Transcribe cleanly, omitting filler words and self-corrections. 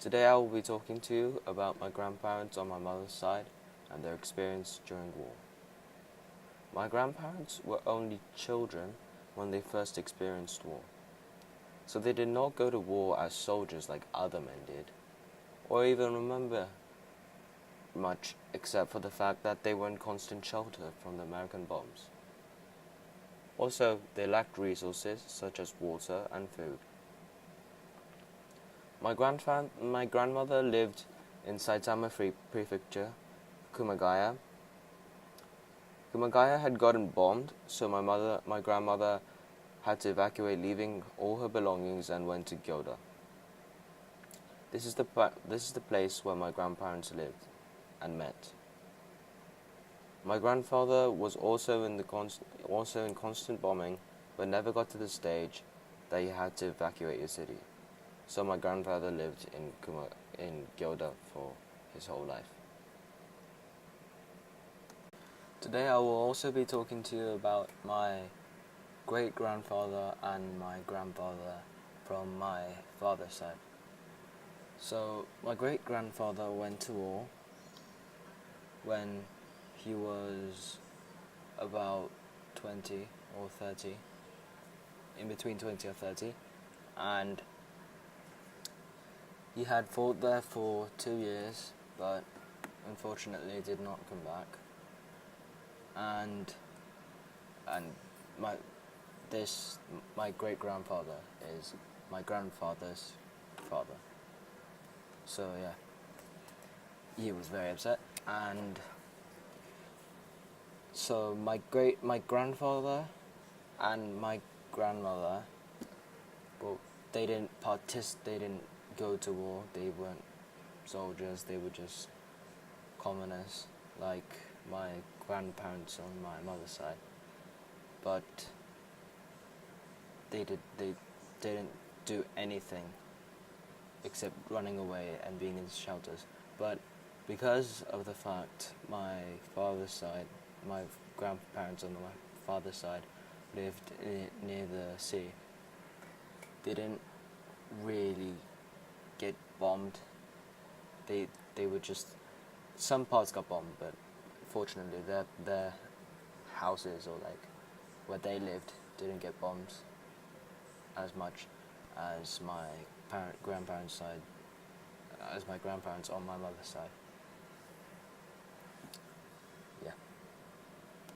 Today I will be talking to you about my grandparents on my mother's side and their experience during war. My grandparents were only children when they first experienced war, so they did not go to war as soldiers like other men did, or even remember much except for the fact that they were in constant shelter from the American bombs. Also, they lacked resources such as water and food. My grandmother lived in Saitama Prefecture, Kumagaya. Kumagaya had gotten bombed, so my grandmother had to evacuate, leaving all her belongings, and went to Gyoda. This is the place where my grandparents lived and met. My grandfather was also in constant bombing, but never got to the stage that he had to evacuate his city. So my grandfather lived in Gyoda for his whole life. Today I will also be talking to you about my great-grandfather and my grandfather from my father's side. So my great-grandfather went to war when he was about 20 or 30, in between 20 or 30, and he had fought there for 2 years, but unfortunately did not come back. And my my great grandfather is my grandfather's father. So yeah, he was very upset, and so my grandfather and my grandmother, well, they didn't go to war. They weren't soldiers. They were just commoners, like my grandparents on my mother's side. But they didn't do anything except running away and being in shelters. But because of the fact my father's side, my grandparents on my father's side lived near the sea, they didn't really get bombed. They were just, some parts got bombed, but fortunately their houses, or like where they lived, didn't get bombs as much as my grandparents' side, as my grandparents on my mother's side.